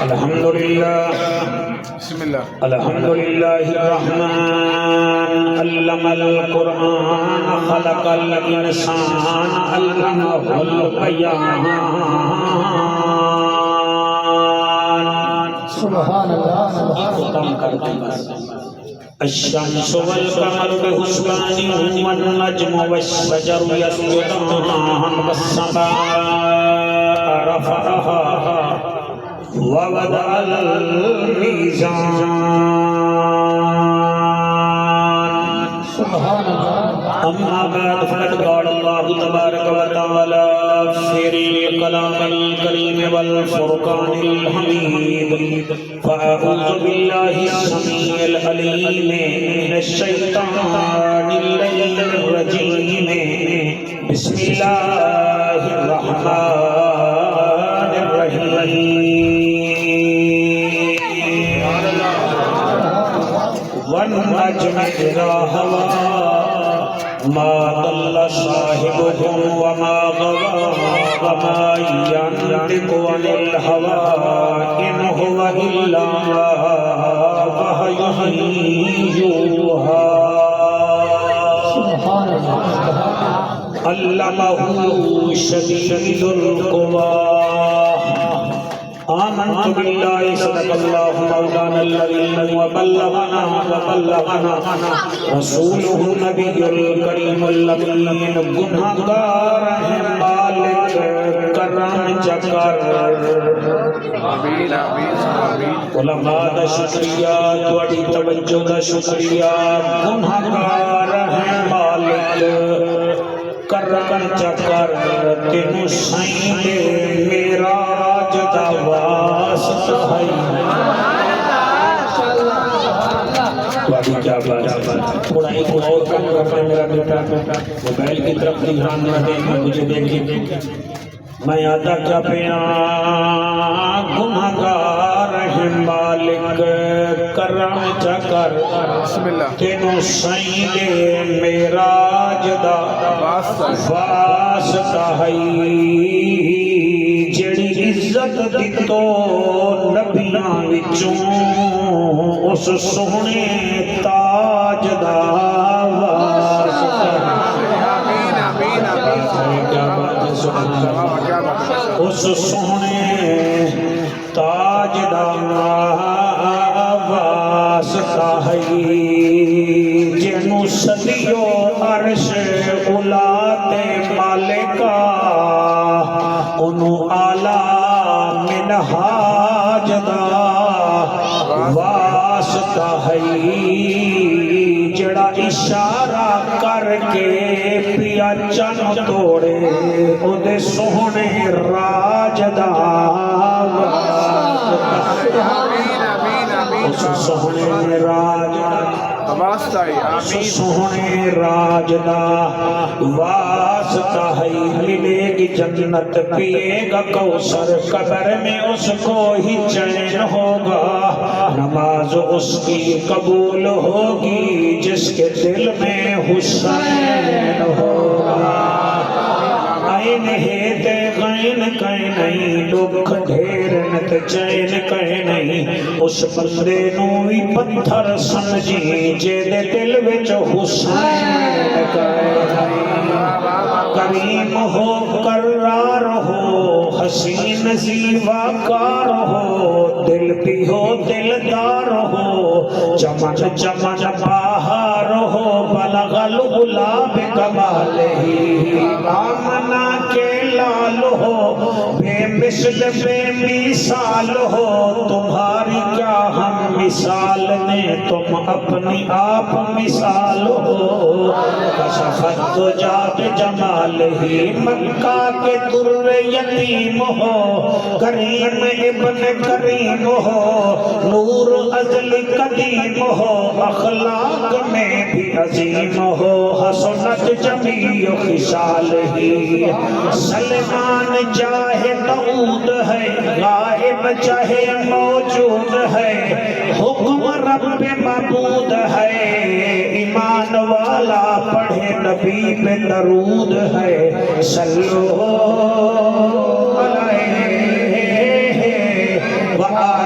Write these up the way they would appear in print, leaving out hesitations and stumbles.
الحمدللہ بسم اللہ الحمدللہ الرحمن علم القرآن خلق الانسان علمہ البیان سبحان اللہ ختم کرتے بس الشمس والقمر بحسبان والنجم والشجر يسجدان والسماء رفعها ووضع الميزان سبحان اللہ أما بعد فقد قال الله تبارك وتعالى في الكلام الكريم والفرقان الحميد فأعوذ بالله السميع العليم من الشيطان اللعين الرجيم بسم الله الرحمن الرحيم والنجم إذا هوى ما ضل صاحبكم وما غوى وما ينطق عن الهوى إن هو إلا وحي يوحى سبحان اللہ علمه شديد القوى آمنت بالله صدق الله مولانا الذي وبلغنا رسوله النبي الكريم الأمين گناہگار ہے مالک کرم چکر آمین آمین آمین علماء دا شکریہ توڑی توجہ دا شکریہ گناہگار ہے مالک کرم چکر تینو سائیں دے میرا جدا واسطہ ہے توڑی کیا بات تھوڑا ایک اور کام کرتا ہے میرا بیٹا موبائل کی طرف دھیان نہ دیکھنا مجھے دیکھیں میں آدھا کیا پیا گناہگار ہے مالک کرم چکر بسم اللہ تینوں سائیں دے میرا جدا واسطہ ہے جڑی عزت دیتو نبیاں وچوں اس سونے تاج دا واسطہ ہے آمین آمین آمین کیا بات ہے سبحان اللہ کیا بات ہے اس سونے تاج دا واسطہ ہے جنوں صدیو عرش اولاد مالکا انہوں اعلیٰ منہاج دا واسطہ ہے جڑا اشارہ کر کے پیا چن توڑے او دے سونے راج دا آمین آمین آمین سونے راج واسطہ ہے آمین سونے راج دا واسطہ ہے ملے گی جنت پیے گا کوثر قبر میں اس کو ہی چین ہوگا نماز اس کی قبول ہوگی جس کے دل میں حسین ہوگا آئین ہے تے غین کہیں نہیں دکھ ڈھیرنت چین کہیں نہیں اس بندے نوی پتھر سمجھی جے دے دل وچ حسین کہیں نہیں کریم ہو کرار ہو حسین زیواکار ہو دل بھی ہو دلدار ہو چمن چمن باہر ہو بلغ الغلاب کمالہی آمنہ کے لال ہو بے مثل بے مثال ہو تمہاری کیا ہم مثال نے تم اپنی آپ مثال ہو کشفت تو جات جمال ہی مکہ کے در یتیم ہو کریم ابن کریم ہو نور ازل قدیم ہو اخلاق میں بھی عظیم ہو حسنت جمیع خصال ہی سلمان چاہے دعود ہے غائب چاہے موجود ہے حکم رب معبود ہے ایمان والا پڑھے نبی پہ درود ہے صلو علیہ وآلہ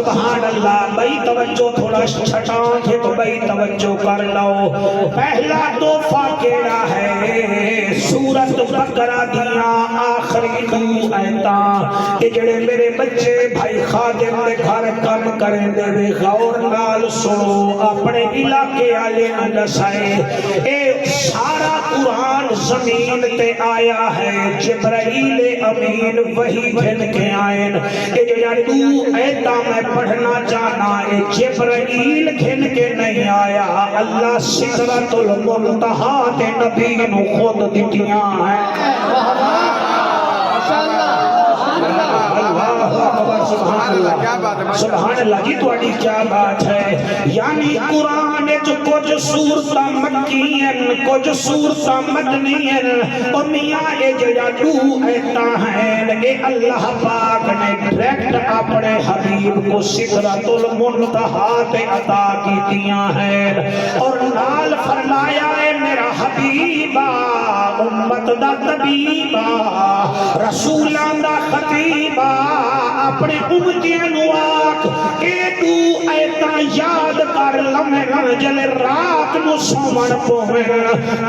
سبحان اللہ. بھائی توجہ تھوڑا چھٹان تھے تو بھائی توجہ کر لو. پہلا تحفہ کیڑا ہے؟ سورت بقرہ دیاں آخری 2 آیتاں کہ جڑے میرے بچے بھائی خادم دے گھر کم کریں دے وے غور نال سنو اپنے علاقے والے نوں دسائے. اے سارا قرآن زمین تے آیا ہے. جبرائیل امین وہی گھن کے آئین. اے جڑا 2 آیتاں میں پڑھنا چاہنا اے جبرائیل گھن کے نہیں آیا. اللہ سدرۃ المنتہا تے نبی نو خود دتیاں ہیں. سبحان اللہ جی تواڈی کیا بات ہے. یعنی قرآن جو کچھ سورتاں مکی ہیں کچھ سورتاں مدنی ہیں. اور میاں اے جڑا 2 آیتاں ہیں اے اللہ پاک نے ڈائریکٹ اپنے حبیب کو سدرۃ المنتہا تے عطا کیتیاں ہیں. اور نال فرمایا اے میرا حبیبا امت دا طبیبا رسولاں دا خطیبا اپنے امتیاں نو آکھ اے 2 آیتاں یاد کر لمن جلے رات نو سومن پوین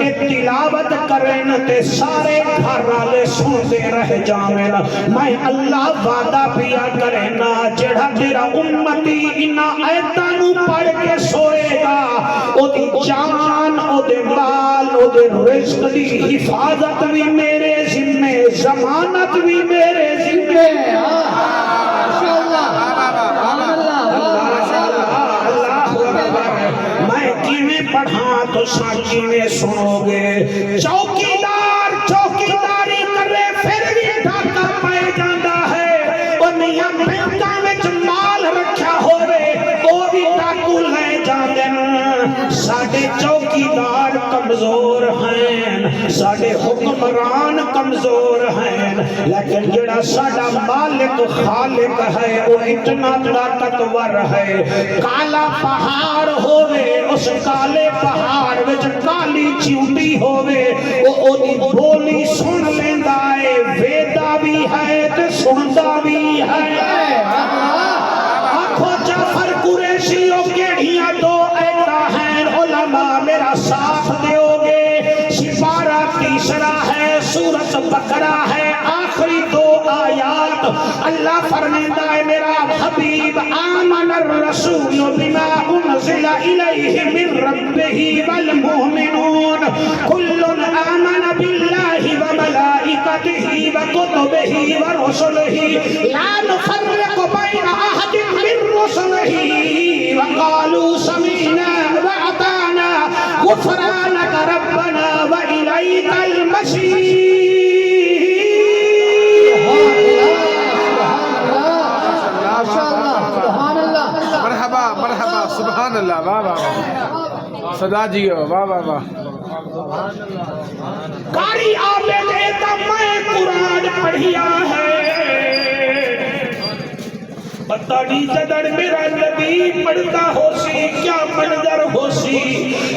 اے تلاوت کرن تے سارے گھر والے سنتے رہ جاویں. میں اللہ وعدہ پیا کرنا جڑا تیرا امتی انہاں آیتاں نو پڑھ کے سوئے گا او دی جان او دے مال او دے رزق دی حفاظت بھی میرے ذمے ضمانت بھی میرے ذمے. میں کیویں پڑھاں تو ساچی میں سنو گے. چوکیدار چوکیداری کرے پھر بھی ڈاکا پائے جاندہ ہے. اور میاں بینکاں وچ مال رکھا ہوئے وہ بھی ڈاکو لے جاندے. ساڈے چوکیدار کمزور ہیں ساڈے حکمران کمزور ہیں لیکن جڑا ساڈا مالک خالق ہے وہ اتنا طاقتور ہے. کالا پہاڑ ہوئے اس کالے پہاڑ وچ کالی چیونٹی ہوئے وہ اودی بولی سن لیندا ہے. ویدا بھی ہے تے سندا بھی ہے. آنکھو جعفر قریشیوں کیڑیاں 2 آیتاں ہیں علماء میرا ساتھ دیو گے. سپارہ تیسرا ہے سورت بقرہ ہے آخری 2 آیات. اللہ فرماتا ہے میرا حبیب آمن الرسول بما انزل الیہ من ربہ والمؤمنون کل آمن باللہ وملائکتہ وکتبہ ورسلہ لا نفرق بین احد من رسلہ وقالوا سمعنا واطعنا غفرانک ربنا وإلیک المصیر. مرحبا مرحبا سبحان اللہ. واہ واہ صدا جیو واہ واہ واہ. کاری آبے دیتا میں قرآن پڑھیا ہے. پتہ نہیں جدڑ میرا نبی پڑھتا ہو سی کیا منظر ہو سی.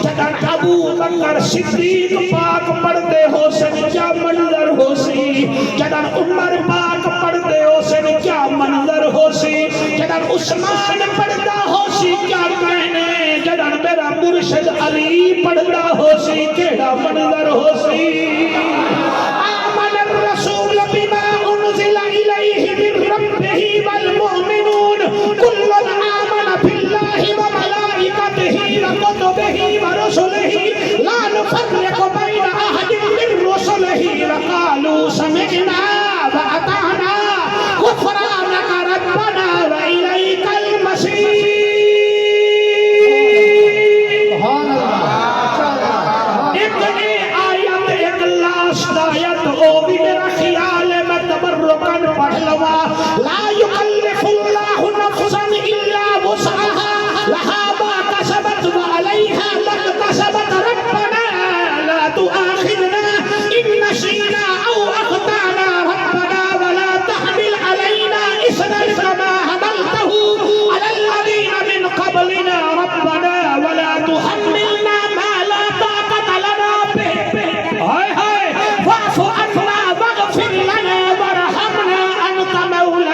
جدڑ ابو بکر صدیق پاک پڑھتے ہو سن کیا منظر ہو سی. جدڑ عمر پاک پڑھتے ہو سن کیا منظر ہو سی. جدڑ عثمان پڑھتا ہو سی کیا کہنے. جدڑ میرا مرشد علی پڑھتا ہو سی کیڑا منظر ہو سی. آمن الرسول بما انزل الیہ من ربہ والمؤمنون کل آمن باللہ وملائکتہ وکتبہ ورسلہ لا نفرق بین احد من رسلہ وقالوا سمعنا واطعنا غفرانک ربنا وإلیک المصیر. پڑھ لوا لا یکلف اللہ نفسا الا وسعها لها ما کسبت وعلیہا ما اکتسبت ربنا لا تؤاخذنا ان نسینا او اخطانا ربنا ولا تحمل علینا اصرا كما حملته على الذین من قبلنا ربنا ولا تحملنا ما لا طاقة لنا به واعف عنا واغفر لنا وارحمنا انت مولانا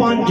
5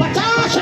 50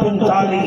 45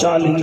40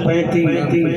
35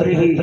30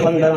15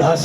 10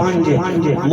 5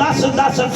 10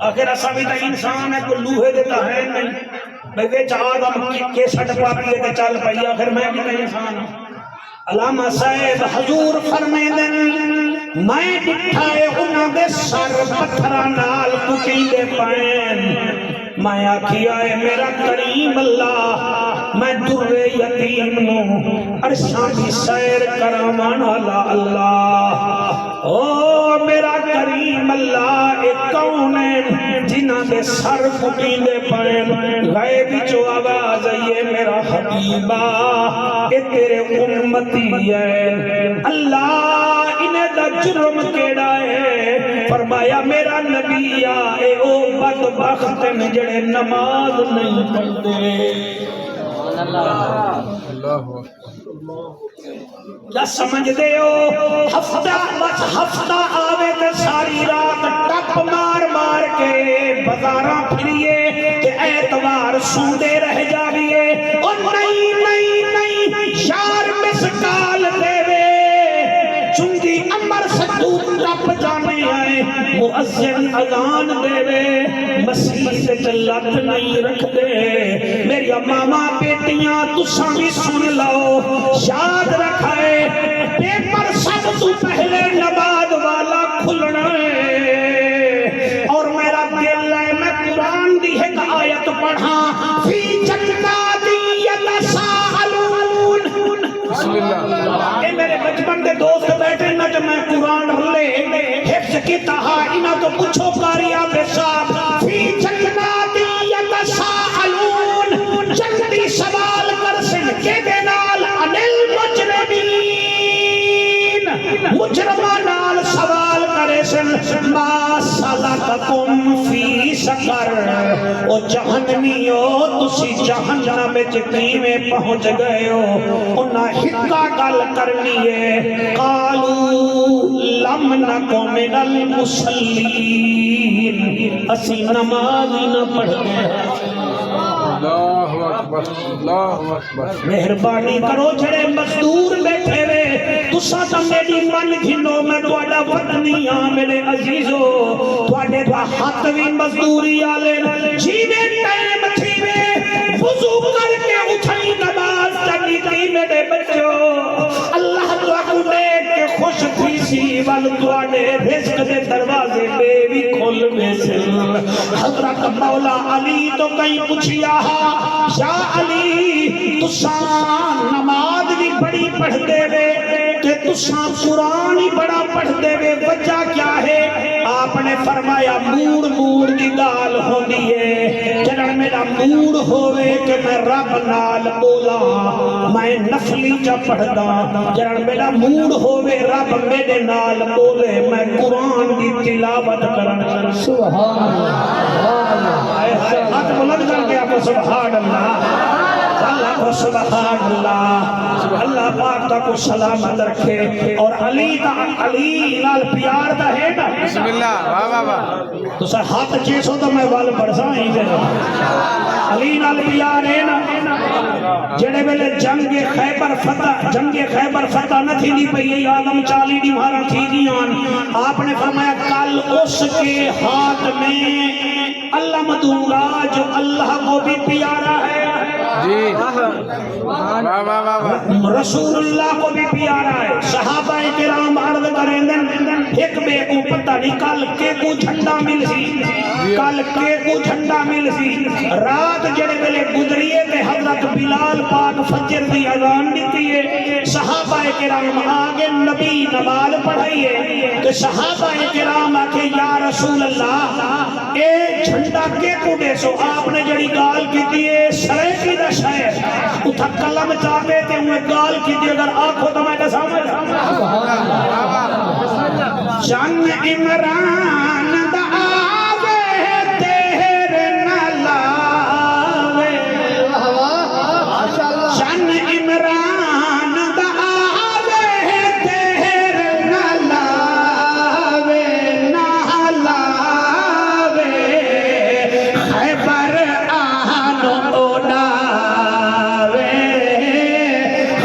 آخر اسا بھی تو انسان ہے کوئی لوہے دیتا ہے نہیں بھئی وچ آدم کے سٹ پاپی تے چل پئی آخر میں بھی تو انسان ہوں علامہ صاحب حضور فرمیندن میں ڈٹھائے انہاں دے سر پتھراں نال کٹیندے پین میں آکھیا اے میرا کریم اللہ میں در یتیم نو عرشاں دی سیر کراون والا اللہ او میرا کریم اللہ اے کون ہے جنہاں دے سر کٹیندے پین غیب جو آواز ہے میرا حبیبا اے تیرے امتی ہے اللہ انہیں دا جرم کیڑا ہے فرمایا میرا نبی آئے او بدبخت جڑے نماز نہیں پڑھتے کیا سمجھ دے ہو ہفتہ آوے تے ساری رات ٹپ مار مار کے بازاراں پھریے کہ ایتوار سوندے رہ جاویے اور نہیں نہیں نہیں یار مسکال دے وے چنگی امر سکو ٹپ جانے آئے مؤذن اذان دے وے مسیح سے لت نہیں رکھ دے میری ماما بیٹیاں تساں بھی سن لو یاد رکھائے پیپر سب تو پہلے نماز والا کھلنا ہے اور میرا دل ہے میں قرآن دی ایک آیت پڑھا فی جنات یتساءلون بسم اللہ اے میرے بچپن دے دوست بیٹھے نہ جو میں قرآن لے حفظ کی تہا انہاں تو پوچھو کاریاں بے صاحب فی جنات یتساءلون جلدی سوال کر سن کے دے نال انل مجرمین مجرمان نال سوال کرے سن ما سلککم فی سقر او جہنمیو تسی جہنم وچ کیویں پہنچ گئے ہو انہاں ہکا گل کرنی ہے قالوا لم نکو من المصلین اسی نماز نہ پڑھتے اللہ اکبر اللہ اکبر مہربانی کرو جڑے مزدور بیٹھے وے تساں تے میری من گھنو میں تہاڈا وطنی ہاں میرے عزیزو تہاڈے دا ہاتھ وی مزدوری والے جیویں ٹائم تھی وے وضو کر کے اٹھنی نماز چنگی تھی میرے بچو اللہ تہاڈو دیکھ کے خوش تھی سی ول تہاڈے رزق دے دروازے بے وی کھل ویسے حضرت مولا علی تو کہیں پوچھیا یا علی تساں نماز بھی بڑی پڑھ دے وے کہ تساں قرآن ہی بڑا پڑھ دے وے وجہ کیا ہے آپ نے فرمایا موڑ کی گال ہوندی ہے جنہاں میرا موڑ ہوئے کہ میں رب نال بولا میں نفلی جا پڑھدا جنہاں میرا موڑ ہوئے رب میرے نال بولے میں قرآن کی تلاوت کرن سبحان اللہ ہاتھ بلند کر کے آپ کو سبحان اللہ اللہ کو سبحان اللہ اللہ پاک تا کو سلامت رکھے اور علی نال پیار دا ہے نا بسم اللہ واہ واہ واہ تو سر ہاتھ چیسو تو میں وال برساں ہی دے علی نال پیار ہے نا جڑے ویلے جنگ خیبر فتح نہ تھی دی پئی آدم 40 دیوارا تھی دیان آپ نے فرمایا کل اس کے ہاتھ میں علم دوں گا جو اللہ کو بھی پیارا ہے جی واہ واہ واہ رسول اللہ کو بھی پیارا ہے صحابہ کرام عرض کریں دن ایک بے کو پتہ نہیں کل کے کو جھنڈا مل سی رات جڑے ویلے گزریے تے حضرت بلال پاک فجر دی اذان دیتی ہے صحابہ کرام آگے نبی نماز پڑھائیے کہ صحابہ کرام آکے یا رسول اللہ اے جھنڈا کے کو دے سو آپ نے جڑی گال کی دیئے سرے کی دا شاید اتھا کلم چاہتے تھے انہیں گال کی دی اگر آنکھو تو میں سامنے جن عمران دا آوے تیرے نلاوے جن عمران دا آوے تیرے نلاوے نلاوے خیبر آنو اڑاوے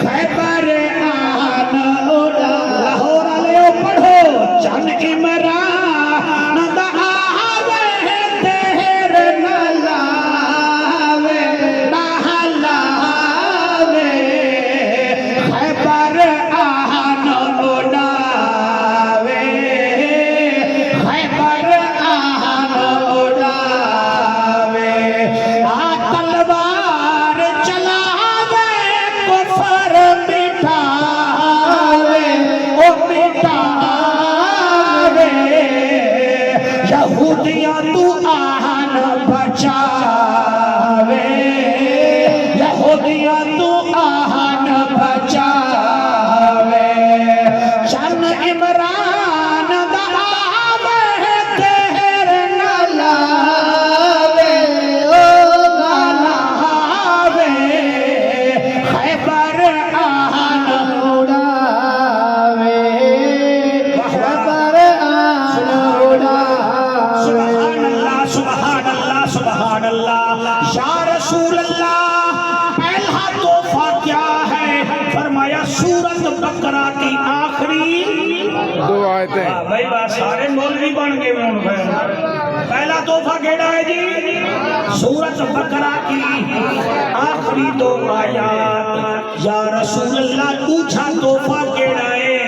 خیبر آنو اڑاوے لاہور آلے پڑھو جن عمران دی آخری دو آیتیں بھائی بات سارے مولوی بن کے ہوں پہلا تحفہ کیڑا ہے جی سورۃ بقرہ کی آخری دو آیات یا رسول اللہ پوچھا تحفہ کیڑا ہے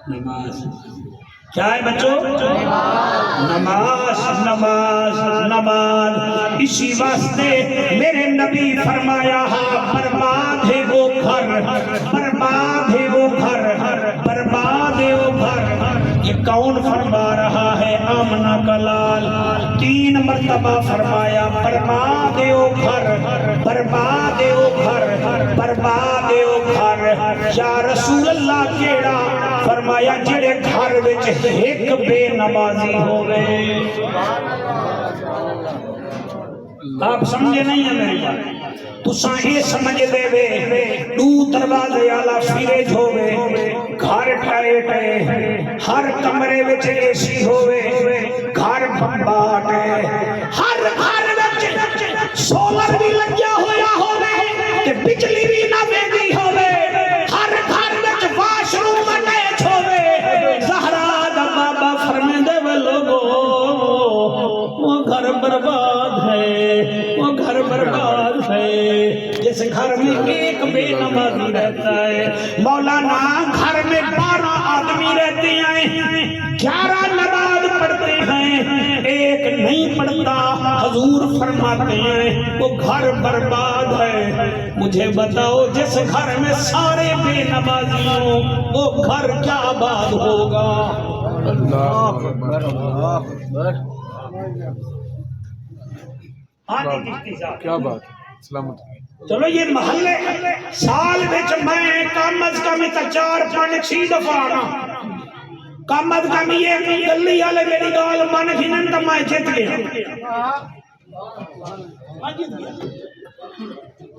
نماز کیا ہے بچوں نماز نماز نماز اسی واسطے میرے نبی فرمایا برباد ہے وہ گھر برباد ہے وہ گھر برباد ہے وہ گھر یہ کون فرما رہا ہے آمنہ کا لال 3 مرتبہ فرمایا برباد ہے وہ گھر برباد ہے وہ گھر برباد ہے وہ گھر یا رسول اللہ کیڑا فرمایا جڑے گھر وچ ایک بے نمازی ہوئے آپ سمجھے نہیں ہیں میری بات تساں یہ سمجھ دے وے دو دروازے والا فریج ہوئے گھر ٹائٹ ہے ہر کمرے وچ اے سی ہوئے گھر بمباٹ ہے ہر گھر وچ سولر بھی لگیا ہویا ہوئے تے بجلی بھی نہ ویندی ہوئے ہر گھر وچ واش روم اٹیچ ہوئے زہرا دا بابا فرمیندے وے لوگو وہ گھر برباد ہے وہ گھر برباد ہے جس گھر میں ایک بے نمازی رہتا ہے مولانا گھر میں 12 آدمی رہتے ہیں 11 نماز پڑھتے ہیں ایک نہیں پڑھتا حضور فرماتے ہیں وہ گھر برباد ہے مجھے بتاؤ جس گھر میں سارے بے نمازی ہوں وہ گھر کیا آباد ہوگا اللہ اکبر اللہ اکبر کیا بات ہے سلامت چلو یہ محلے سال وچ میں کم از کم 4-5 دفعہ آنا کم از کم یہ گلی والے میری گال من کھنن تو میں جیت گیا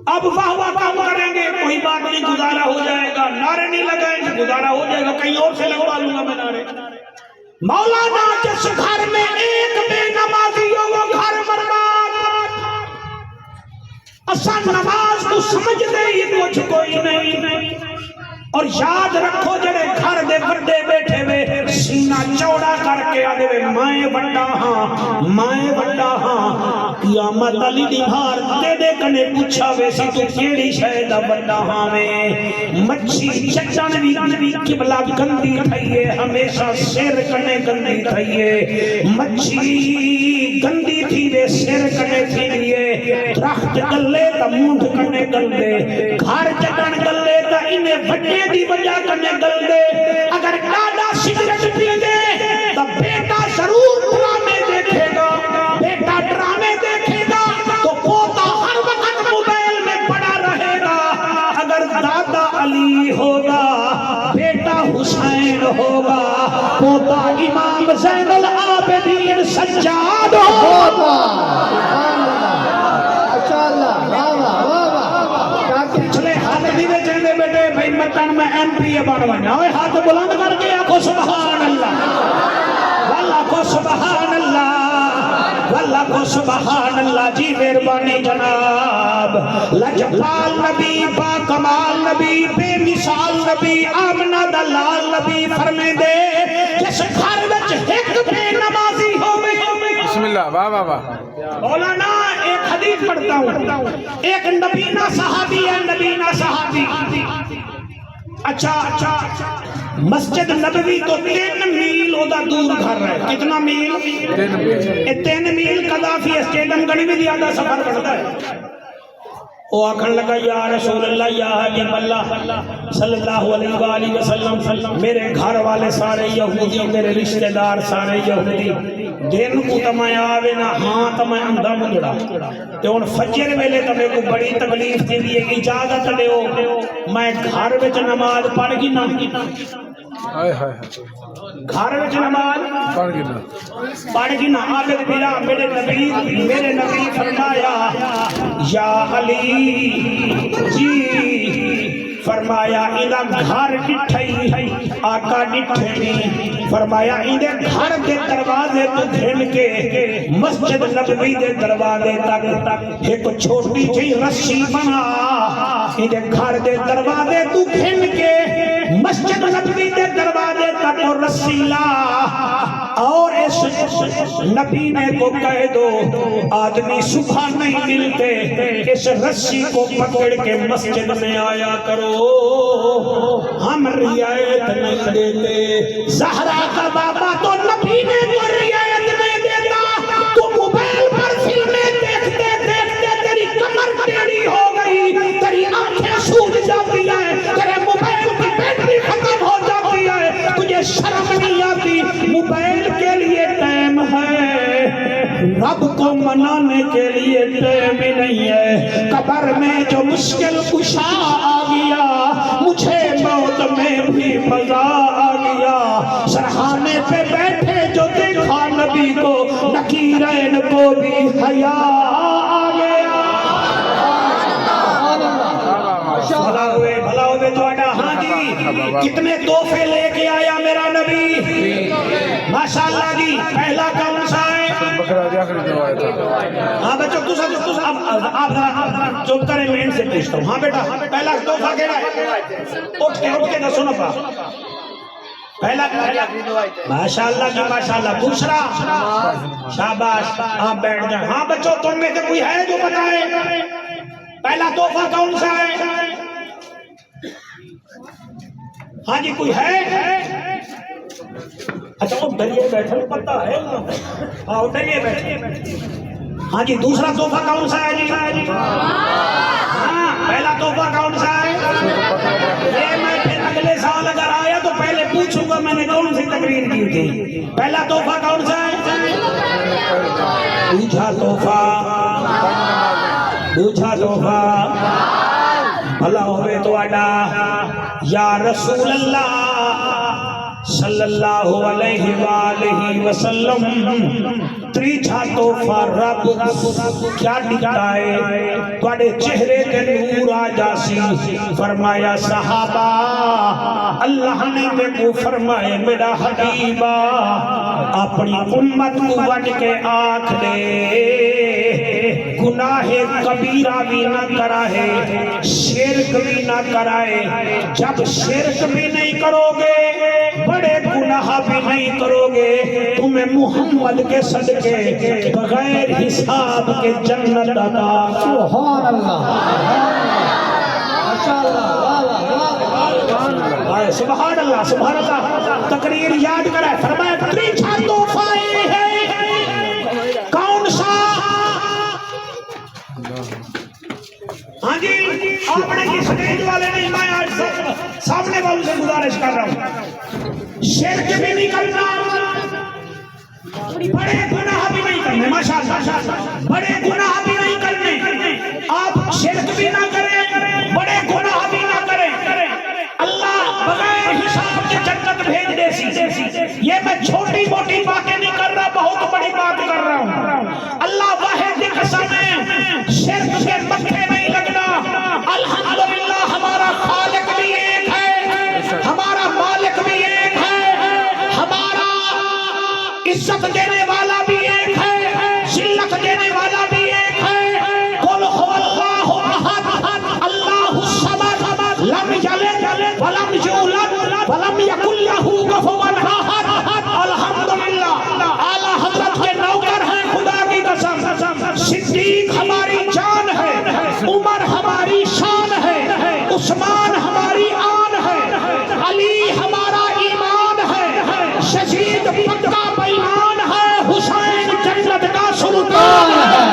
اب واہ واہ کام کریں گے کوئی بات نہیں گزارا ہو جائے گا نعرے نہیں لگائیں گے گزارا ہو جائے گا کہیں اور سے لگوا لوں گا میں نعرے مولانا جس گھر میں ایک بے نمازی ہو وہ گھر برباد اساں نماز کو سمجھ دے ہی کچھ کوئی نہیں اور یاد رکھو جڑے گھر دے بڑے بیٹھے وے سینہ چوڑا کر کے آدھے وے میں بڑا ہاں قیامت علی دی بھار دے کنے پوچھا وے سی تو کیڑی شے دا بڑا ہاں میں مچھی چچن بھی قبلہ گندی تھئیے ہمیشہ سر کنے گندی تھئیے مچھی گندی تھی وے سر کنے تھی لیے درخت گلے تا مونڈ کنے گلے گھر چکن گلے تا انہیں بڑے دی وجہ کرنے گل دے اگر ڈاڈا سگریٹ پی دے تو بیٹا ضرور ڈرامے دیکھے گا بیٹا ڈرامے دیکھے گا تو پوتا ہر وقت موبائل میں پڑا رہے گا اگر دادا علی ہوگا بیٹا حسین ہوگا پوتا امام زین العابدین سجاد ہوگا پچھلے ہاتھ دیوے چاہتے بیٹے بھائی مطن میں ایم پی اے بڑھوانا ہوئے ہاتھ بلند کر کے آکھو سبحان اللہ واللہ کو سبحان اللہ واللہ کو سبحان اللہ جی مہربانی جناب لجپال نبی با کمال نبی بے مثال نبی آمنہ دلال نبی فرمے دے جس گھر وچ ایک بے نمازی ہوئے بسم اللہ واہ واہ واہ مولانا ایک حدیث پڑھتا ہوں ایک نبینا صحابی ہے نبینا صحابی اچھا مسجد نبوی تو 3 میل ہودا دور گھر ہے کتنا میل 3 میل قذافی اسٹیڈیم گڑی بھی زیادہ سفر کرتا ہے وہ آکھن لگا یا رسول اللہ یا حبیب اللہ صلی اللہ علیہ وآلہ وسلم میرے گھر والے سارے یہودی میرے رشتہ دار سارے یہودی دن کو تمہیں آوے نا ہاں تمہیں اندھا مجھڑا تو ان فجر ویلے تمہیں کو بڑی تکلیف تھی لیے اجازت لے ہو میں گھر وچ نماز پڑھ گی نا گھر وچ نماز پڑھ گی نا عابد میرا میرے نبی فرمایا یا علی جی فرمایا انہاں گھر ڈٹھائی آقا ڈٹھے نہیں فرمایا انہیں گھر کے دروازے تو گھن کے مسجد نبوی دے دروازے تک ایک چھوٹی جی رسی بنا انہیں گھر دے دروازے تو گھن کے مسجد نبوی دے دروازے تک اور رسی لا اور اس نبی نے کو کہہ دو آدمی صبح نہیں ملتے اس رسی کو پکڑ کے مسجد میں آیا کرو ہم رعایت نہیں دیتے زہرا کا بابا تو نبی نے کو رعایت نہیں دیتا تو موبائل پر فلمیں دیکھتے دیکھتے تیری کمر ٹیڑھی ہو گئی تیری آنکھیں سوج جاتی ہیں تیرے موبائل کی بیٹری ختم ہو جاتی ہے تجھے شرم نہیں آتی موبائل کے لیے ٹائم ہے رب کو منانے کے لیے ٹائم ہی نہیں ہے قبر میں جو مشکل کشا آ گیا مجھے موت میں بھی مزہ آ گیا سرحانے پہ بیٹھے جو دیکھا نبی کو نکیرین کو بھی حیا آ گیا بھلا ہوئے تو اڈا ہاں جی کتنے تحفے لے کے آیا میرا نبی ماشاءاللہ جی پہلا کون سا ہے ہاں بچوں تسا آپ چپ کریں میں ان سے پوچھتا ہوں ہاں بیٹا پہلا تحفہ کیڑا ہے اٹھ کے نہ سنو پا پہلا ماشاءاللہ جی ماشاءاللہ دوسرا شاباش آپ بیٹھ جائیں ہاں بچوں تم میں سے کوئی ہے جو بتائے پہلا تحفہ کون سا ہے ہاں جی کوئی ہے اچھا وہ ڈریے بیٹھے پتہ ہے ہاں ڈریے بیٹھے ہاں جی دوسرا تحفہ کون سا ہے جی ہاں پہلا تحفہ کون سا ہے یہ میں پھر اگلے سال اگر آیا تو پہلے پوچھوں گا میں نے کون سی تقریر کی تھی پہلا تحفہ کون سا ہے دوسرا تحفہ بھلا ہوئے تو اڈا یا رسول اللہ صلی اللہ علیہ وآلہ وسلم تریچھا تحفہ رب کیا ڈٹائے تواڈے چہرے تے نور آ جاسی فرمایا صحابہ اللہ نے میں کو فرمائے میرا حبیبہ اپنی امت کو بن کے آنکھ دے گناہ کبیرہ بھی نہ کرائے شرک بھی نہ کرائے جب شرک بھی نہیں کرو گے بڑے گناہ بھی نہیں کرو گے تمہیں محمد کے صدقے بغیر حساب کے جنت عطا سبحان اللہ سبحان اللہ سبحان اللہ تقریر یاد کرے فرمایا تریچھا تحفہ ہے کون سا ہاں جی اپنے کی سٹیج والے نہیں میں آج سامنے والوں سے گزارش کر رہا ہوں شرک بھی نہیں کرنا بڑے گناہ بھی نہیں کرنے ماشاءاللہ بڑے گناہ بھی نہیں کرنے آپ شرک بھی نہ کریں بڑے گناہ بھی نہ کریں اللہ بغیر حساب کے جنت بھیج دے سی یہ میں چھوٹی موٹی باتیں نہیں کر رہا بہت بڑی بات کر رہا ہوں اللہ واحد کی قسم ہے شرک کے مکھے نہیں لگنا الحمدللہ ہمارا خالق بھی ایک ہے ہمارا مالک بھی ایک ہے ہمارا عزت دینے والا بھی ایک ہے ذلت دینے والا بھی ایک ہے قل هو اللہ احد اللہ الصمد لم یلد ولم یولد ولم یکن له کفوا احد الحمدللہ اعلی حضرت کے نوکر ہیں خدا کی قسم صدیق ہماری جان ہے عمر ہماری شان ہے عثمان ہماری آن ہے علی ہمارا ایمان ہے شہید پکا بیمان ہے حسین جنت کا سلطان ہے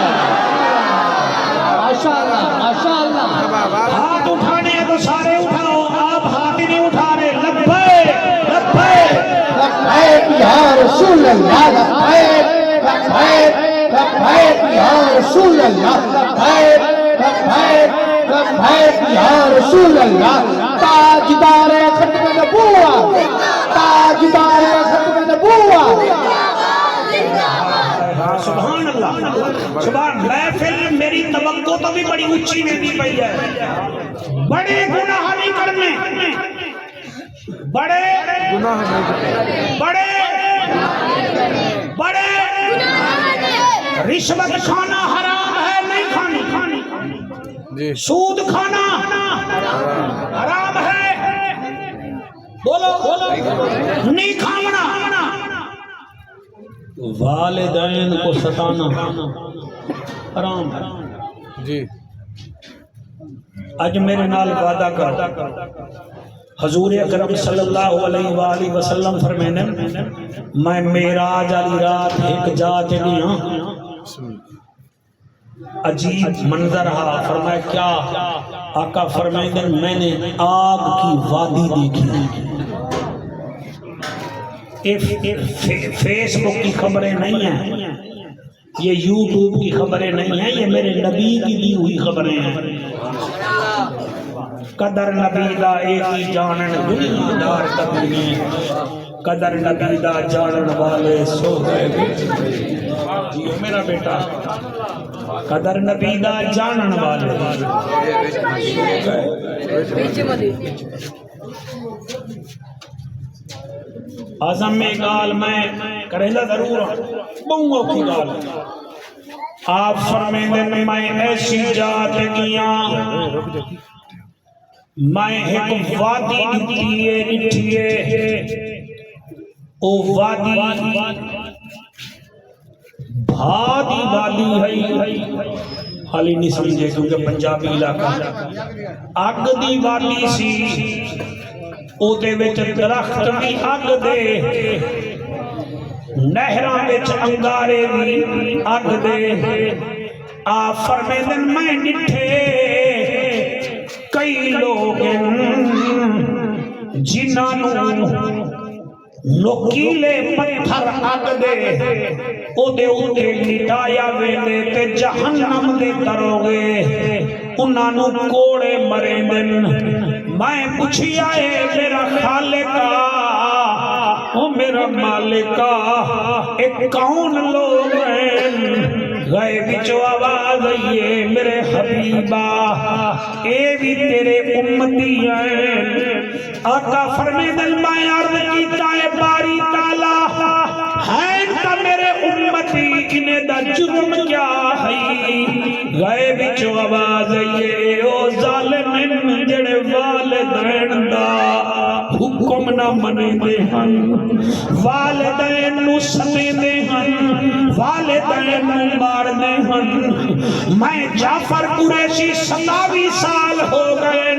ماشاءاللہ ماشاءاللہ ہاتھ اٹھانے ہیں تو سارے اٹھاؤ آپ ہاتھ ہی نہیں اٹھا رہے لبیک لبیک لبیک یا رسول اللہ لبیک لبیک لبیک یا رسول اللہ لبیک لبیک لبیک یا رسول اللہ تاجدار ختم نبوت تاجدار ختم نبوت سبحان اللہ سبحان محفل میری توقع تو بھی بڑی اونچی نہیں دی پئی ہے بڑے گناہ نہیں کرے کرنے بڑے گناہ نہیں کرتے، بڑے بڑے رشوت کھانا حرام ہے نہیں کھانی، جی سود کھانا حرام ہے، بولو نہیں کھانا، والدین کو ستانا حرام ہے۔ جی اج میرے نال وعدہ کر، حضور اکرم صلی اللہ علیہ وآلہ وسلم فرمینے میں معراج والی رات ایک جا کے گیا، عجیب منظر رہا، فرمایا کیا؟ آقا فرمائیں میں نے آگ کی وادی دیکھی۔ فیس بک کی خبریں نہیں ہیں، یہ یوٹیوب کی خبریں نہیں ہیں، یہ میرے نبی کی دی ہوئی خبریں ہیں۔ قدر نبی دا ایک ہی جانن دنیا دار کبھی، قدر نبی دا جانن والے سو گئے۔ جیو میرا بیٹا، قدر نبی دا جانن والے سو گئے۔ اعظم میں گال میں کریلا ضرور بہوں کی گال، آپ فرمیندے میں ایسی جات گیا، میں ایک وادی نٹھیے، او وادی بھادی وادی ہے، حالی نہیں سمجھے کیونکہ پنجابی علاقہ، اگ دی وادی سی، او دے وچ درخت بھی اگ دے، نہراں وچ انگارے بھی اگ دے۔ آپ فرمیندن میں نٹھے کئی لوگ جنہاں نوکیلے پتھر اگ دے، او دے اوتے لٹایا ویندے تے جہنم دے دروگے انہاں نو کوڑے مرے دن۔ میں پوچھیا ہے میرا خالقہ، او میرا مالکہ، ایک کون لوگ ہیں؟ غیبی جو آواز آئیے میرے حبیبہ، اے بھی تیرے امتی ہیں۔ آقا فرمیدن میں عرض کیتا ہے باری تعالیٰ، ہیں تا میرے امتی انہیں دا جرم کیا ہے؟ غیبی جو آواز آئیے او ظالمین جڑے والدین دا حکم نہ منے دے ہن، والدین نو سنے دے ہن، والدین نو مار دے ہن۔ میں جعفر قریشی 27 سال ہو گئے،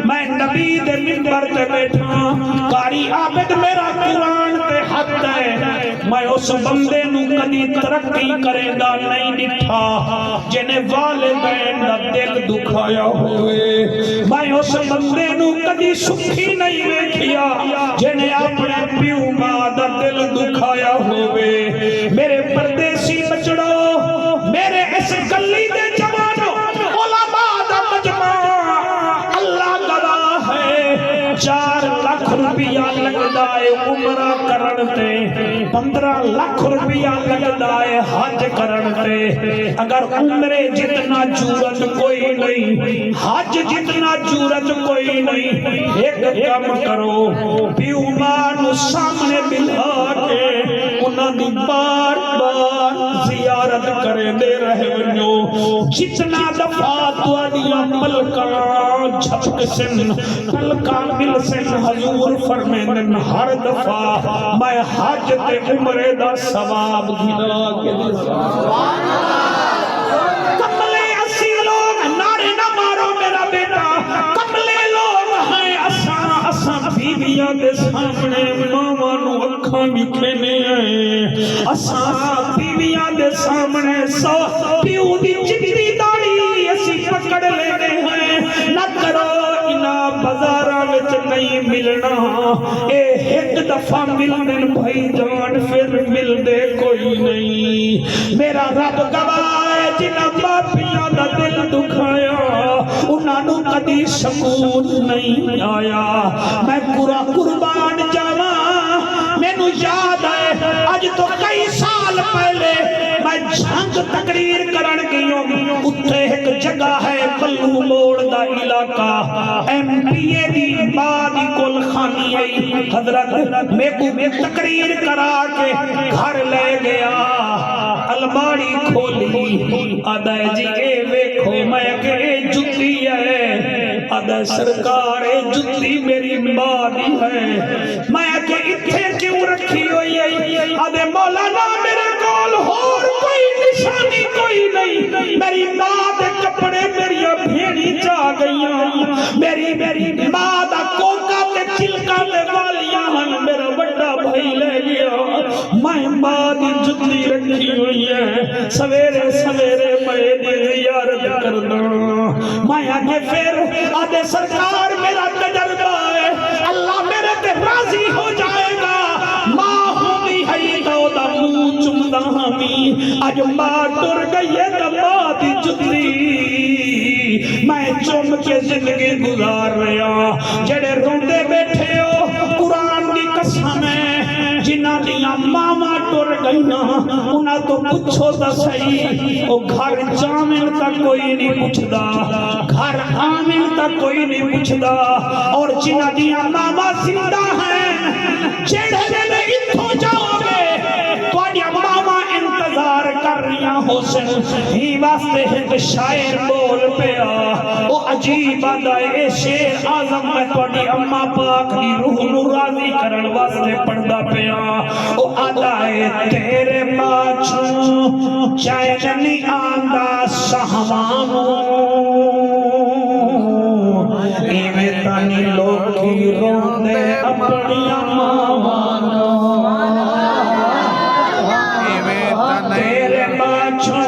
میں نبی دے منبر تے بیٹھا، قاری عابد میرا قرآن تے حد ہے، میں اس بندے نو کدی ترقی کرے دا نہیں ڈٹھا جنہیں والدین دا دل دکھایا ہوئے، میں اس بندے نو کدی سکھی نہیں ویکھیا جنہیں اپنے پیو ماں دا دل دکھایا ہوئے۔ میرے پردیسی بچڑو، میرے اس گلی دے جوانو، علماء دا مجمع اللہ گواہ ہے، 4 لاکھ روپیہ لگدا ہے عمرہ کرن تے، 15 لاکھ روپیہ لگدا ہے حج کرن تے۔ اگر عمرے جتنا جورت کوئی نہیں، حج جتنا جورت کوئی نہیں، ایک کام کرو، پیو ماں نو سامنے بلا کے انہاں دی بار بار زیارت کرے دے رہے ونجو، جتنا دفعہ تواڈیاں پلکاں جھپک سن، پلکاں مل سن، حضور فرمیندن ہر دفعہ میں حج تے عمرے دا ثواب گھنا کے دے سبحان اللہ۔ کملے اسی لوگ نعرے نہ مارو میرا بیٹا، کملے لوگ ہیں، اساں بیویاں دے سامنے ماواں نو اکھاں وکھینے ہیں، اساں بیویاں دے سامنے سو پیو دی چٹی داڑھی اسی پکڑ لینے ہیں۔ نہ کرو انہاں بازاراں وچ نہیں ملنا، اے ایک دفعہ ملن بھائی جان پھر مل دے کوئی نہیں۔ میرا رب گواہ ہے جنہاں باپیاں دا دل دکھایا انہاں نو کدی سکون نہیں آیا۔ میں پورا قربان جاواں، مینوں یاد ہے اج تو کئی سال پہلے میں جھنگ تقریر کرن گیوں، اتھے ایک جگہ جگہ ہے کلو موڑ دا علاقہ MP دی بادی کل خانی ہے حضرت میں کو تقریر کرا کے گھر لے گیا الماری کھولی آدھا جی اے ویکھو میں کہ جتی ہے آدھا سرکار جتی میری بادی ہے میں کہ اتھے کیوں رکھی ہوئی ہے آدھے مولانا میرے کول اور کوئی نشانی کوئی نہیں میری ماں دے کپڑے میری بھیڑی جا گئیاں میری ماں دا کوکا تے چلکا تے والیاں ہن میرا بڑا بھائی لے گیا میں ماں دی جتی رکھی ہوئی ہے سویرے سویرے میں دی زیارت کرنا میں آگے پھر آدھے سرکار میرا تجربہ ہے اللہ میرے تے راضی ہو جائے گا ماں ہوگی ہے تو دا منہ چمدا ہمیں اج ماں ٹر گئی ہے تو ماں دی جتی میں چم کے زندگی گزار رہا جڑے روندے بیٹھے ہو قرآن دی قسم ہے جنہ دیا ماما ٹر گئینا انہاں تو پوچھو تا صحیح او گھر جامن تک کوئی نہیں پوچھدا گھر آمن تک کوئی نہیں پوچھدا اور جنہ دیا ماما زندہ ہیں جڑے میں اتھو جاؤ گے توڑیا ماما انتظار کر رہیا ہو سن ہی واسطے ہند شاعر بول پیا او عجیب آدھائے اے شیر آزم میں توڑی اممہ پاک دی روح نو راضی کرن واسطے پڑھدا پیا او آدھائے تیرے پاچھوں چین نہیں آندہ سہوانوں ایویں تانی لوکی روندے اپنی ماوانوں تیرے پاچھوں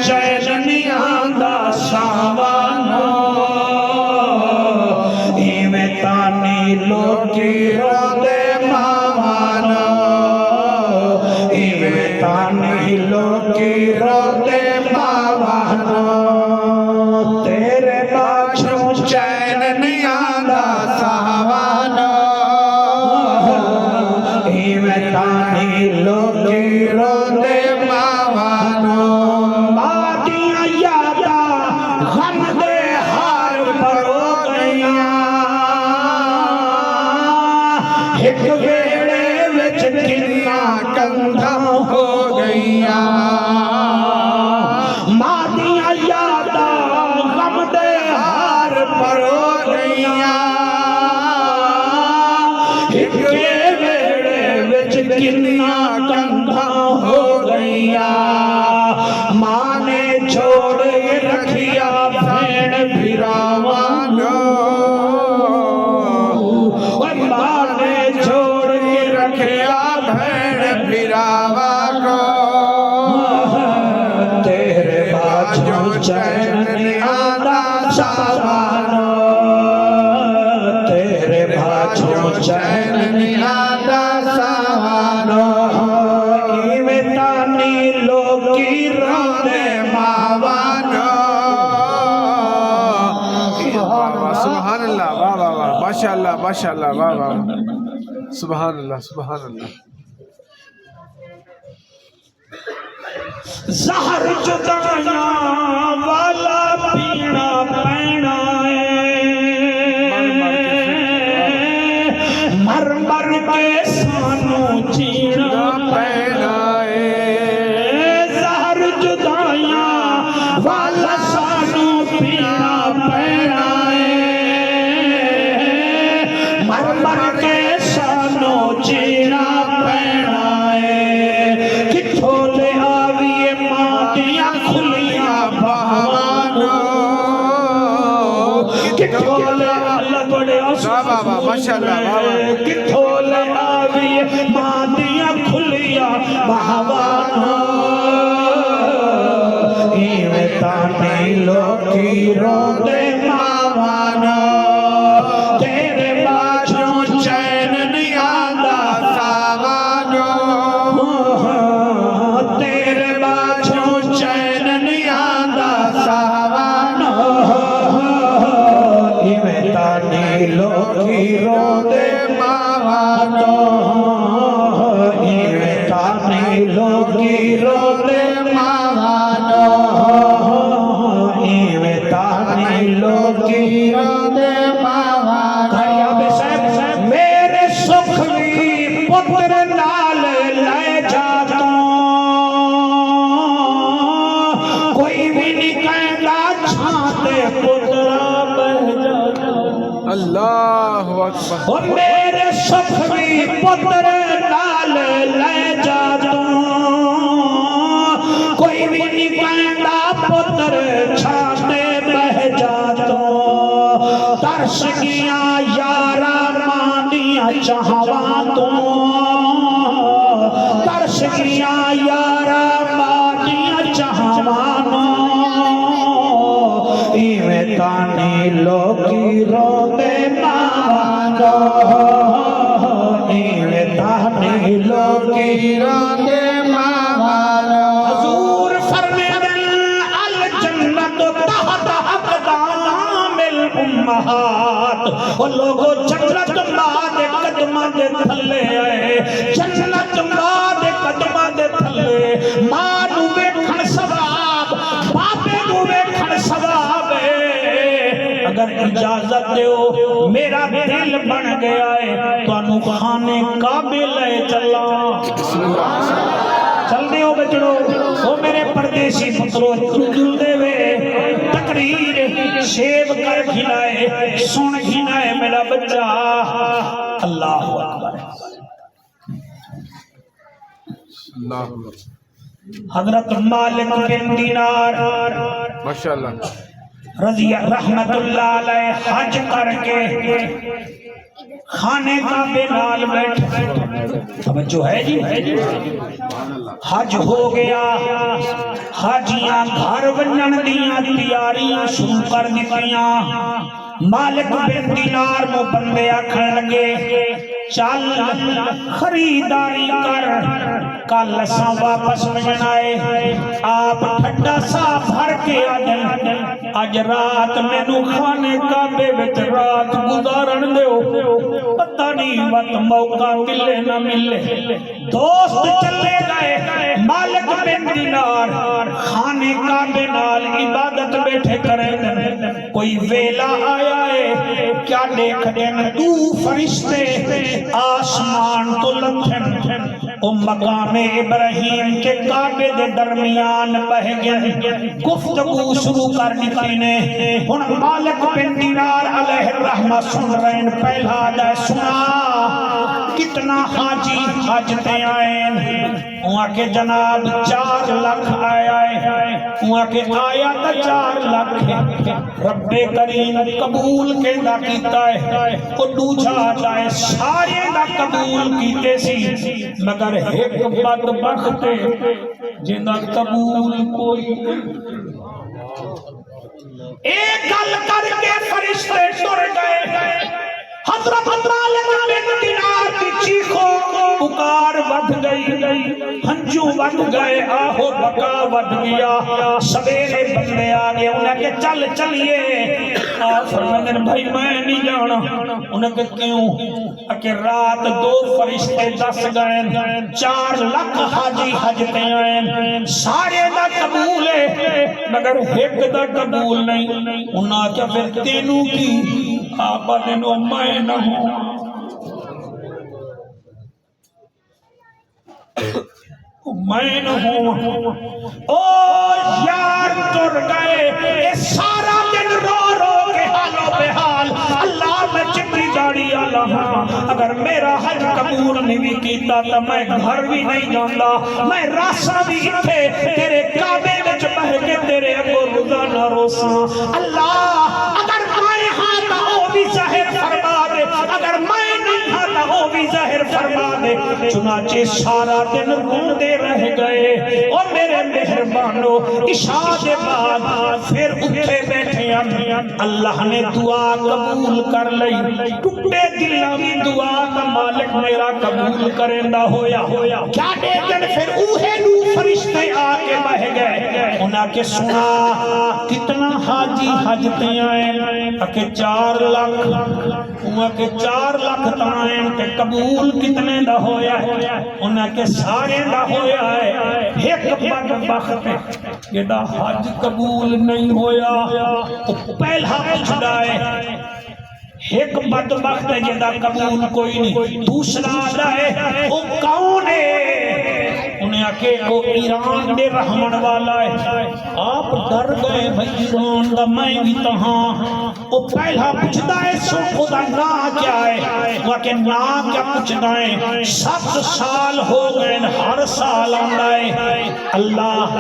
چین نہیں آندہ سہوانوں ایویں تانی لوکی روندے ماوانوں ایویں تانی لوکی روندے ماوانوں تیرے پاچھوں چین نہیں آندہ سہوانوں ایویں تانی لوکی روندے ماوانوں بادیاں یادا غم دے ہار پرو گئیاں ایک ویڑے وچ کنا کندھاں ہو گئیاں مادیاں یادا غم دے ہار پرو گئیاں ایک ویڑے وچ کنا کندھاں ہو گئیاں ماں نے چھوڑ رکھیا بھین بھراوانوں ماں نے چھوڑ رکھیا بھین بھراوانوں تیرے باجوں چین نہیں آندہ سہوانوں تیرے باجوں چین نہیں آندہ سہوانوں ایویں تانی لوکی روندے ماوانوں سبحان اللہ واہ واہ واہ ماشاءاللہ ماشاءاللہ واہ واہ سبحان اللہ سبحان اللہ زہر جدائیاں والا پینا پینا مر مر کے سانوں جینا پینا زہر جدائیاں والا سانوں پینا پینا مر مر کے سانوں جینا پینا کتھوں لے آویے ماں دیاں کھلیاں بہوانوں کتھوں لے اللہ بڑے کتھوں لے آویے ماں دیاں کھلیاں بہوانوں ایویں تانی لوکی روندے ماوانوں تیرے باجوں چین نہیں آندہ سہوانوں تیرے باجوں چین نہیں آندہ سہوانوں ایویں تانی لوکی روندے ماوانوں ایویں تانی لوکی روندے ماوانوں ایویں اللہ اکبر او میرے سخوی پتر نال لے جا کوئی بھی نہیں پہندا پتر چھاتے بہ جا ترس گیا یارا مانیا چاہواں تو ترس گیا یارا مانیا چاہواں ایویں تانی لوکی رو دے ماں ایویں تانی لوکی رو دے حضور فرمیدن الجنت تحت اقدام الامہات وہ لوگوں جنت ماں دے قدمہ دے تھلے آئے جنت ماں دے قدمہ دے تھلے ماں نو ویکھن ثواب باپے نو ویکھن ثواب اگر اجازت دیو میرا دل بن گیا ہے تو انو خانے قابل ہے چلا چل دے ہو بچڑو او میرے پردیسی پترو دل دے وے تقریر شیب کر کھلائے سن کھلائے میرا بچہ اللہ اکبر اللہ حضرت مالک بن دینار ماشاءاللہ رضی رحمت اللہ علیہ حج کر کے خانے کا بلال بیٹھ توجہ ہے جی حج ہو گیا حاجیاں گھر ونجن دیاں تیاریاں شروع کر دتیاں مالک بن دینار مو بندے آکھن لگے چل خریداری کر کل سا واپس بجنائے آپ ٹھڈا سا بھر کے آج رات میں نو خانے کعبے وچ رات گزارن دیو پتہ نہیں وقت موقع ملے نہ ملے دوست چلے گئے مالک بن دینار خانے کعبے نال عبادت بیٹھے کریں کوئی ویلا آیا ہے کیا دیکھ دیں دو فرشتے آسمان تو لتھن او مقام ابراہیم کے کعبے دے درمیان بہ گئے گفتگو شروع کر دیتی نے ہن مالک بن دینار علیہ الرحمہ سن رہے ہیں پہلا جائے سنا کتنا حاجی حج تے آئے وہاں کے جناب 4 لاکھ آیا ہے وہاں کے آیا تا 4 لاکھ رب کریم قبول کے دا کیتا ہے او دوجا جائے سارے دا قبول کیتے سی مگر ایک بدبخت جنہ قبول کوئی ایک گل کر کے فرشتے ٹر گئے حضرت مالک بن دینار کی چیخوں پکار بڑھ گئی ہنجو بڑھ گئے آہو بکا بڑھ گیا سویرے بندے آگے انہیں کہ چل چلیے فرمائیں بھائی میں نہیں جانا انہیں کہ کیوں کہ رات 2 فرشتے 10 گئے 4 لاکھ حاجی حجتے آئے سارے دا قبول ہے مگر ایک دا قبول نہیں انہیں کہ پھر تینوں کی آبا دنو میں نہ ہوں میں نہ ہوں او یار تر گئے سارا دن رو رو کے حالوں پہ حال اللہ میں چپری داڑی اللہ اگر میرا حج قبول نہیں کیتا تو میں گھر بھی نہیں جاندا میں راستہ بھی تھے تیرے کعبے وچ بہ کے تیرے ابو روزانہ روساں اللہ اگر میں ہاں تو او بھی ظاہر فرما دے اگر میں نہیں ہاں تو او بھی ظاہر فرما دے چنانچہ سارا دن روندے رہ گئے اور میرے مہربانو عشاء کے بعد پھر اٹھے بیٹھے اللہ نے دعا قبول کر لئی ٹوٹے دلاں دی دعا کا مالک میرا قبول کریندا ہویا کیا دیکھن پھر اوہے نو فرشتے آ کے بہ گئے انہاں کے سنا کتنا حاجی حج تے آئے کہ 4 لاکھ انہاں کے 4 لاکھ تائیں تے قبول کتنے دا ہویا انہاں کے سارے دا ہویا ہے ایک بدبخت جدا حج قبول نہیں ہویا پہلا پوچھدا ہے ایک بدبخت جدا قبول کوئی نہیں دوسرا آدھا ہے وہ کون ہے انہیں آکے وہ ایران دے رحمن والا ہے آپ ڈر گئے بھئی ایران دا میں بھی تہاں وہ پہلا پوچھتا ہے سو خدا نا کیا ہے وہ کہ نا کیا پوچھتا ہے 7 سال ہو گئے ہر سال آندا ہے اللہ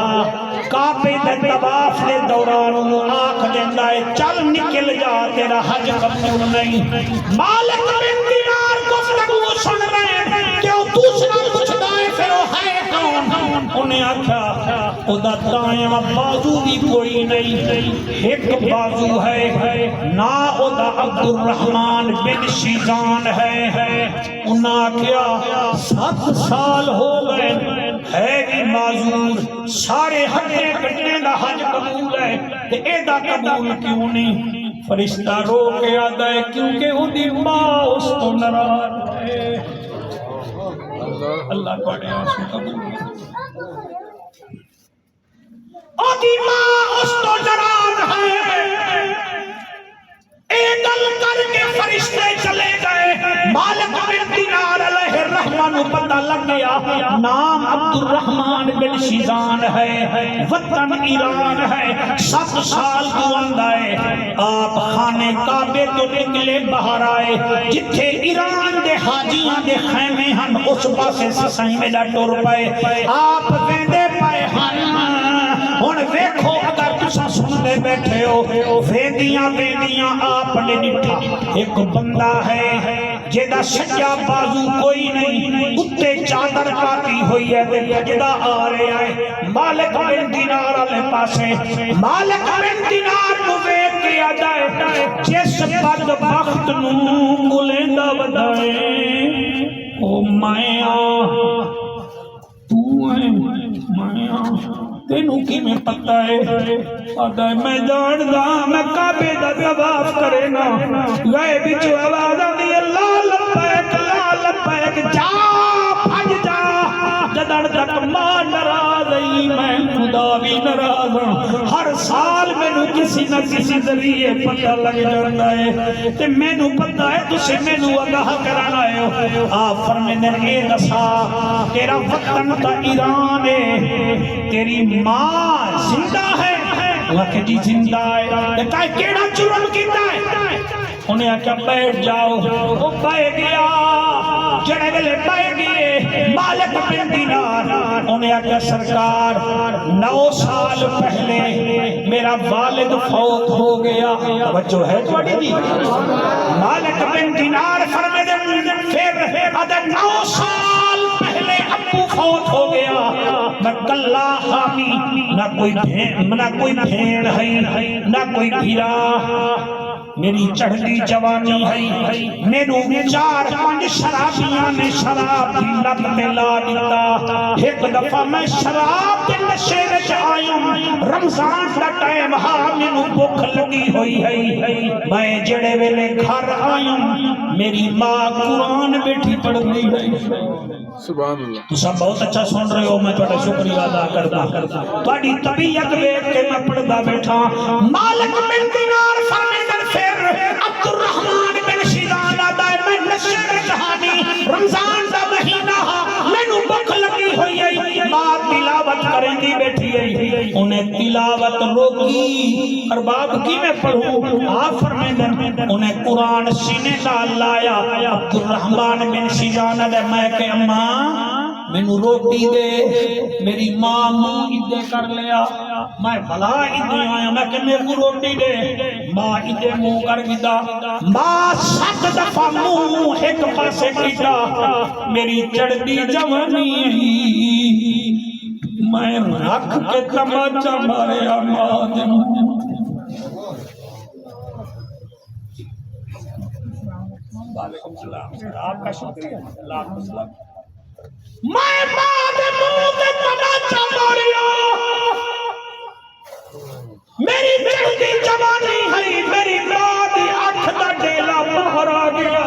کعبے دے طواف دے دوران آنکھ دیندا ہے چل نکل جا تیرا حج قبول نہیں مالک بن دینار گفتگو سن رہے ہیں کہ وہ دوسرا پوچھتا ہے پھر وہ ہے کون انہیں آکھا خدا دائیں بازو بھی کوئی نہیں ایک بازو ہے نا خدا عبد الرحمن بن شیزان ہے انہاں کیا 7 سال ہو گئے ہے بھی معذور سارے حجے کٹنے دا حج قبول ہے تے ایدہ قبول کیوں نہیں فرشتہ رو کے آدھا ہے کیونکہ وہ دی ماں اس تو ناراض ہے اللہ پڑھے آنسو قبول او دی ماں اس تو ناراض ہے ایدل کر کے فرشتے چلے گئے مالک بن دینار علیہ الرحمن پتہ لگ گیا نام عبد الرحمن بن شیزان ہے وطن ایران ہے 7 سال تو اندائے آپ خانے کعبے تو نکلے باہر آئے جتھے ایران دے حاجیاں دے خیمے ہن اس پاسے سسائیں میں دا ٹور پائے آپ ویندے پائے ہن ہن ویکھو اگر تسا سننے بیٹھے ہو ویندیاں ویندیاں آپ نے ڈٹھا ایک بندہ ہے جیدہ سجا بازو کوئی نہیں کتے چادر کاٹی ہوئی ہے جیدہ آ رہے آئے مالک بن دینار علیہ پاسے مالک بن دینار کو ویک کے آجائے جس بدبخت نو ملیندہ بدائے او مائیاں تو ہے مائیاں تینوں کی میں پتہ ہے آدھا میں جاندہ میں کعبے دا طواف کرے نا گئے بچو آواز آدھی لا لبیک جا بھج جا جدڑ تک ماں ناراض آئی میں خدا بھی ناراض ہوں ہر سال میں نو کسی نہ کسی ذریعے پتہ لگ جاتا ہے تے میں نو پتہ ہے تسے میں نو آگاہ کرانا ہے آپ فرمینے اے دسا تیرا وطن تا ایران ہے تیری ماں زندہ ہے وہ کہ جی زندہ ہے کہا کیڑا جرم کیتا ہے انہیں آکھا بیٹھ جاؤ وہ بیٹھ گیا جڑے گلے بیٹھ گئے مالک بن دینار انہیں آکھا سرکار 9 سال پہلے میرا والد فوت ہو گیا بچو ہے توڑی دی مالک بن دینار فرمے دے پھر ادھر 9 سال پہلے ابو فوت ہو گیا میں کلا حامی نہ کوئی بھین ہے نہ کوئی بھیرا میری چڑھتی جوانی ہے میرو 4-5 شرابیاں نے شراب دی لب میں لا دیتا ایک دفعہ میں شراب کے نشے وچ آیوں رمضان دا ٹائم ہاں مینو بھوک لگی ہوئی ہے میں جڑے ویلے گھر آیوں میری ماں قرآن بیٹھی پڑھ رہی ہے سبحان اللہ تو سب بہت اچھا سن رہے ہو میں تھوڑا شکریہ ادا کرتا تھوڑی طبیعت دیکھ کے میں پڑھدا بیٹھا مالک بن دینار فرمیندے پھر عبد الرحمن بن شیزان آدا ہے میں نشے میں کہانی رمضان دا مہینہ مینوں بھوک لگی ہوئی ہے ماں تلاوت کریں دی بیٹھی ہے انہیں تلاوت روکی ارباب کی میں پڑھوں آپ فرمیندے انہیں قرآن سینے نال لایا عبد الرحمن بن شیزان آدا میں کہ اماں مینوں روٹی دے میری ماں منہ ادھے کر لیا میں بھلا ادھے آیا میں کہ میرے کو روٹی دے ماں ادھے منہ کر گدا ماں 7 دفعہ منہ ایک پاسے کیتا میری چڑھتی جوانی میں رکھ کے تماچا مارے ماں دے وعلیکم السلام آپ کا شکریہ اللہ آپ السلام میں ماں دے منہ تے تماچا ماریا میری چڑھتی جوانی ہے میری ماں دی اکھ دا ڈیلا باہر آ گیا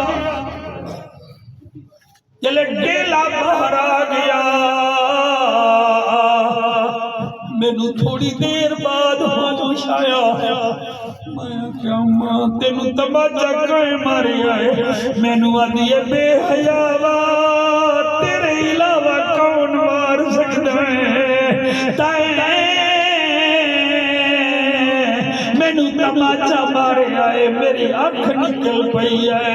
جلے ڈیلا باہر آ گیا مینوں تھوڑی دیر بعد ہوش آیا میں کیا ماں تینوں تماچا کائیں ماریا ہے مینوں آدھی بے حیاوا تیرے علاوہ کون مار سکتا مینو تماچا ماریا ہے میری اکھ نکل پئی ہے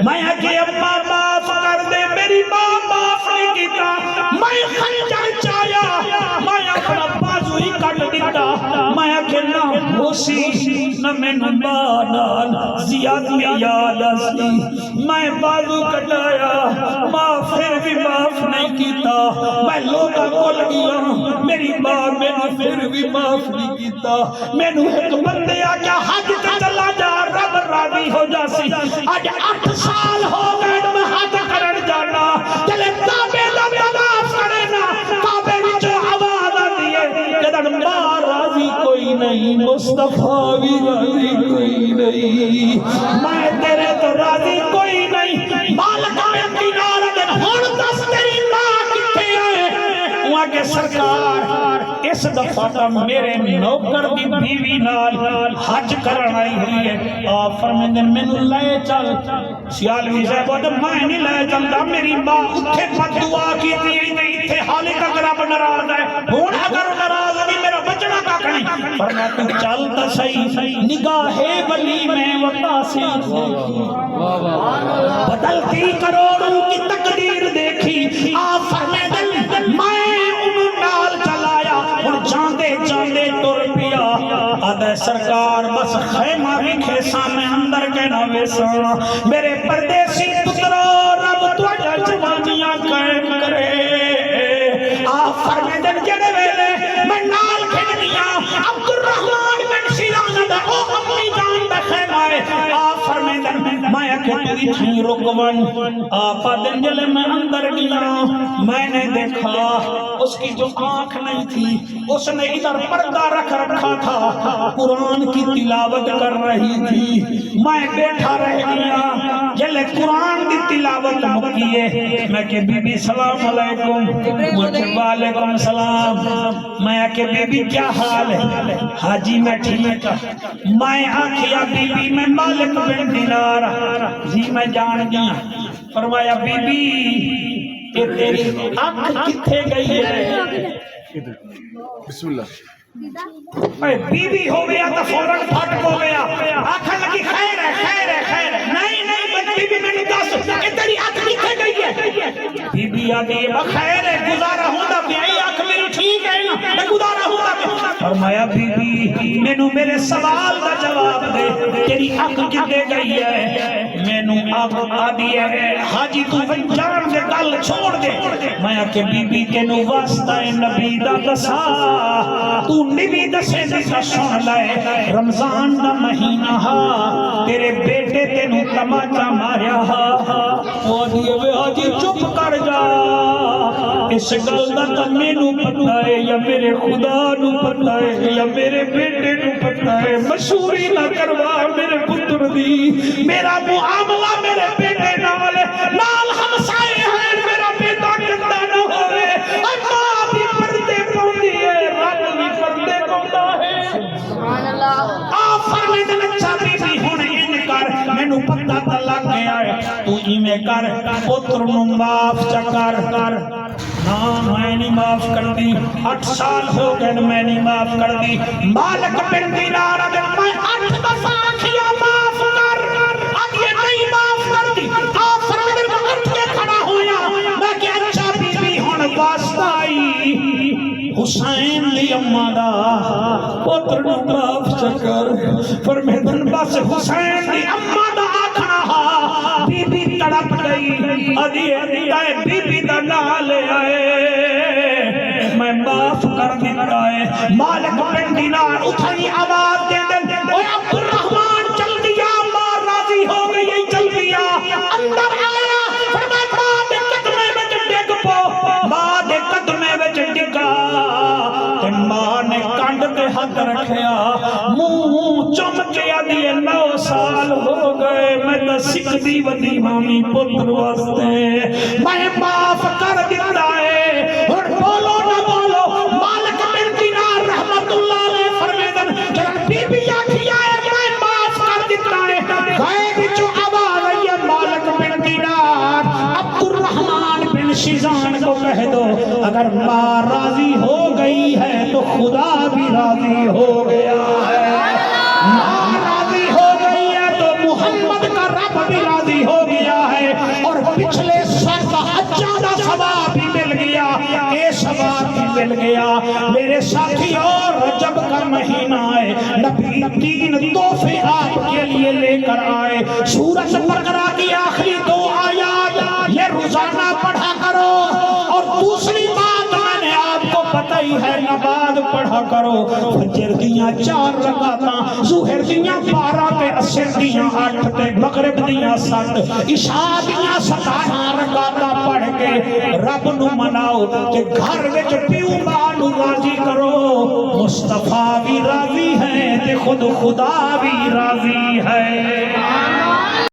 میں کہ ابا معاف کر دے میری ماں معاف نہیں کیتا میں خنجر چایا میں اپنا بازو ہی کٹ دیتا میں کہ نہ ہوسی نہ مینو ماں نال زیادتی یاد آسی میں بازو کٹایا ماں پھر بھی معاف نہیں کیتا میں لوگاں کول گیا میری ماں مینو پھر بھی معاف نہیں کیتا مینو ایک بندے آجا حج تے چلا جا رب راضی ہو جاسی آج 8 سال ہو گئے میں حج کرن جانا چلے کعبے دا طواف کرے نا کعبے وچ آواز آتی ہے جدن ماں راضی کوئی نہیں مصطفیٰ بھی راضی کوئی نہیں میں تیرے تو راضی کوئی نہیں مالک میں دینار دن ہن دس تیری ماں کتھے ہے وہاں کے سرکار اس دفعہ تا میرے نوکر دی بیوی نال حج کرن آئی ہوئی ہے آپ فرمیندے مینوں لے چل سیالوی صاحب بولے میں نہیں لے چلتا میری ماں اتھے بد دعا کی تھی حالی تک رب ناراض ہے ہوں اگر ناراض ہے میرا بچنا کا نہیں فرمایا تو چل تا صحیح نگاہ ولی میں وطاسی بدلتی کروڑوں کی تقدیر دیکھی آپ فرمیندے میں انہوں نال چلایا اور جاندے جاندے ٹر پیا آدھے سرکار بس خیمہ بھی کھیسا میں اندر کے نہ ویسا میرے پردیسی پترو رب تواجہ جوانیاں قائم کرے آپ فرمیدن جڑے ویلے میں نال کھنیا عبد الرحمن بن سیران دا او اپنی جان دا خیمہ ہے آپ فرمیدن میں اکھے تھی رکون آپ دن جلے میں اندر گیا میں نے دیکھا اس کی جو آنکھ نہیں تھی اس نے ادھر پردہ رکھ رکھا تھا قرآن کی تلاوت کر رہی تھی میں بیٹھا رہ گیا جلے قرآن کی تلاوت مکیے میں کہ بی بی سلام علیکم مجھے وعلیکم السلام میں کہ بی بی کیا حال ہے حاجی میں ٹھیک میں آنکھیا بی بی میں مالک بن دینار جی میں جان گیا فرمایا بی بی کہ تیری آنکھ کتھے گئی ہے بسم اللہ بی بی ہو گیا تو فوراں پھٹ ہو گیا آنکھ لگی خیر ہے خیر ہے خیر ہے نہیں بی بی میں نے دس کہ تیری آنکھ کتھے گئی ہے بی بی آدھی خیر ہے گزارا ہوں دا بھی آنکھ میری ٹھیک ہے نا گزارا ہوں دا بھی فرمایا بی بی مینوں میرے سوال دا جواب دے تیری آنکھ کتھے گئی ہے مینوں آنکھ آدھی ہے حاجی تو جان دے گل چھوڑ دے میں کہ بی بی تینوں واسطہ نبی دا دسا تو نبی دسے دسا سن لائے رمضان دا مہینہ ہا تیرے بیٹے تینوں تماچا ماریا ہا وہ دیئے وے حاجی چپ کر جا اس گل دا تا مینوں پتہ ہے یا میرے خدا نو پتہ ہے یا میرے بیٹے نو پتہ ہے مشہوری نہ کروا میرے پتر دی میرا معاملہ میرے بیٹے نال ہمسائے ہیں میرا بیٹا گندا نہ ہوئے ماں بھی پردے پوندی ہے رب بھی پردے پوندا ہے سبحان اللہ آپ فرمیندے اچھا بی بی ہن ان کر مینوں پتہ تے لگ گیا ہے تو ایویں کر پتر نو معاف چکر کر نا میں نہیں معاف کر دی 8 سال ہو گئے میں نہیں معاف کر دی مالک بن دینار اگر میں 8 دفعہ کیا معاف کر اب یہ نہیں معاف کر دی آپ فرمیندے میں اٹھ کے کھڑا ہویا میں کہ اچھا بی بی ہن واسطہ آئی حسین لی اماں دا پتر نو معاف چکر فرمیندن بس حسین لی اماں دا آکھنا ہا بی بی تڑپ گئی ادھی اے بی بی دا نال آئے میں معاف کر دیتا ہے مالک بن دینار اٹھائی آواز دے دے اوے عبد الرحمن چل دیا ماں راضی ہو گئی چل دیا اندر آیا فرمایا ماں دے قدمے وچ ڈگ پو ماں دے قدمے وچ ڈگا تے ماں نے کنڈ تے ہاتھ رکھیا منہ چم کے آدھی 9 سال ہو گئے میں تے سکھ دی ودی مامی پتر واسطے میں معاف کر دیتا ہے اور بولو نہ بولو مالک بن دینار رحمت اللہ علیہ فرمیدن جب بی بی آکھیا ہے میں معاف کر دیتا ہے غیب جو آواز آئی ہے مالک بن دینار عبد الرحمن بن شیزان کو کہہ دو اگر ماں راضی ہو گئی ہے تو خدا بھی راضی ہو گیا ہے، ماں راضی ہو گئی ہے تو محمد کا رب بھی راضی ہو گیا ہے، اور پچھلے سال کا زیادہ ثواب بھی مل گیا، یہ ثواب بھی مل گیا۔ میرے ساتھی، اور رجب کا مہینہ ہے، نبی 3 تحفے آپ کے لیے لے کر آئے۔ سورۃ بقرہ کی آخری 2 آیات یہ روزانہ پڑھا کرو، اور دوسری بات میں نے آپ کو بتائی ہے، نماز پڑھا کرو، فجر دیاں 4 رکعتاں، ظہر دیاں 12 تے عصر دیاں 8 تے مغرب دیاں 7، عشاء دیاں 17 رکعتاں پڑھ کے رب نو مناؤ کہ گھر وچ پیو ماں نو راضی کرو۔ مصطفیٰ بھی راضی ہے تے خود خدا بھی راضی ہے۔